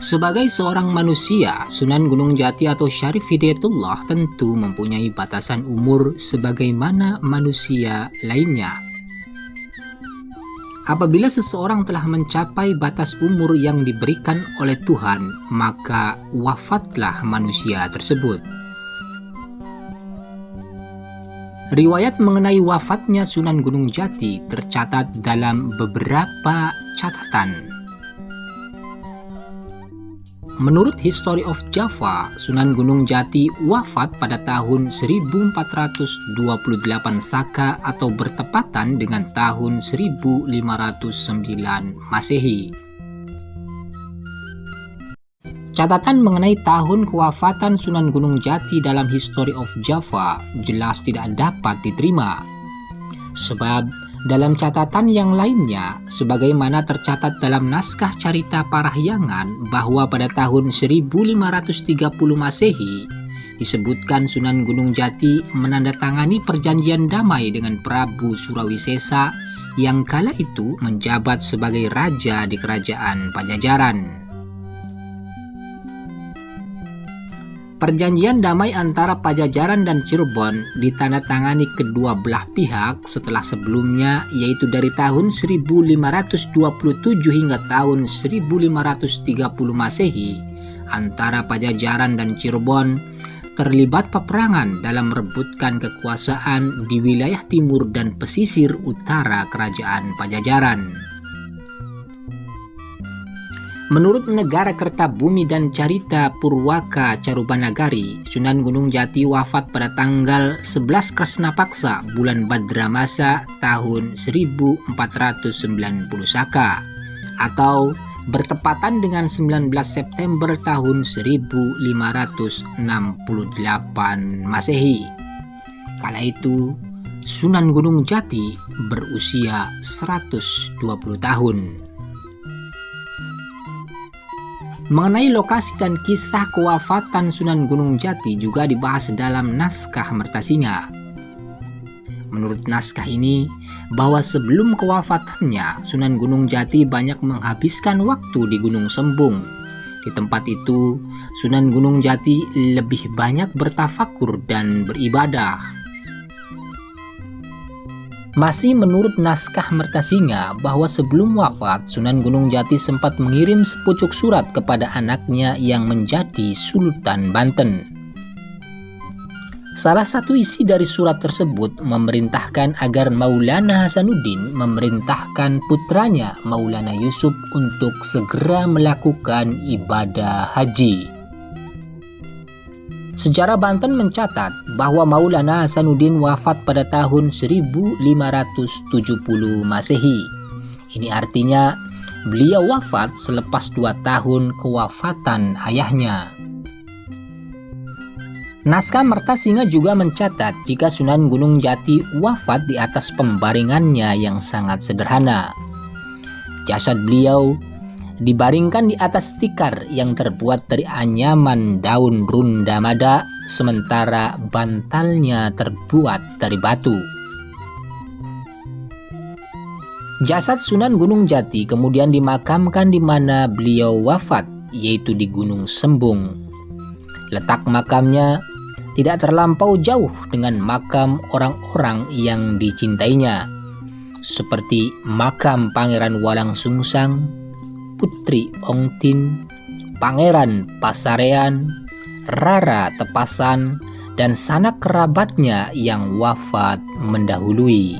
Sebagai seorang manusia, Sunan Gunung Jati atau Syarif Hidayatullah tentu mempunyai batasan umur sebagaimana manusia lainnya. Apabila seseorang telah mencapai batas umur yang diberikan oleh Tuhan, maka wafatlah manusia tersebut. Riwayat mengenai wafatnya Sunan Gunung Jati tercatat dalam beberapa catatan. Menurut History of Java, Sunan Gunung Jati wafat pada tahun 1428 Saka atau bertepatan dengan tahun 1509 Masehi. Catatan mengenai tahun kewafatan Sunan Gunung Jati dalam History of Java jelas tidak dapat diterima. Sebab dalam catatan yang lainnya, sebagaimana tercatat dalam naskah Carita Parahyangan bahwa pada tahun 1530 Masehi, disebutkan Sunan Gunung Jati menandatangani perjanjian damai dengan Prabu Surawisesa yang kala itu menjabat sebagai raja di kerajaan Pajajaran. Perjanjian damai antara Pajajaran dan Cirebon ditandatangani kedua belah pihak setelah sebelumnya, yaitu dari tahun 1527 hingga tahun 1530 Masehi antara Pajajaran dan Cirebon terlibat peperangan dalam merebutkan kekuasaan di wilayah timur dan pesisir utara kerajaan Pajajaran. Menurut Negara Kertabumi dan Carita Purwaka Carubanagari, Sunan Gunung Jati wafat pada tanggal 11 Kresnapaksa bulan Badramasa tahun 1490 Saka atau bertepatan dengan 19 September tahun 1568 Masehi. Kala itu, Sunan Gunung Jati berusia 120 tahun. Mengenai lokasi dan kisah kewafatan Sunan Gunung Jati juga dibahas dalam naskah Mertasinga. Menurut naskah ini, bahwa sebelum kewafatannya, Sunan Gunung Jati banyak menghabiskan waktu di Gunung Sembung. Di tempat itu, Sunan Gunung Jati lebih banyak bertafakur dan beribadah. Masih menurut naskah Mertasinga bahwa sebelum wafat, Sunan Gunung Jati sempat mengirim sepucuk surat kepada anaknya yang menjadi Sultan Banten. Salah satu isi dari surat tersebut memerintahkan agar Maulana Hasanuddin memerintahkan putranya Maulana Yusuf untuk segera melakukan ibadah haji. Sejarah Banten mencatat bahwa Maulana Hasanuddin wafat pada tahun 1570 Masehi. Ini artinya beliau wafat selepas 2 tahun kewafatan ayahnya. Naskah Mertasinga juga mencatat jika Sunan Gunung Jati wafat di atas pembaringannya yang sangat sederhana. Jasad beliau dibaringkan di atas tikar yang terbuat dari anyaman daun rundamada, sementara bantalnya terbuat dari batu. Jasad Sunan Gunung Jati kemudian dimakamkan di mana beliau wafat, yaitu di Gunung Sembung. Letak makamnya tidak terlampau jauh dengan makam orang-orang yang dicintainya, seperti makam Pangeran Walang Sungsang, Putri Ongtin, Pangeran Pasarean, Rara Tepasan, dan sanak kerabatnya yang wafat mendahului.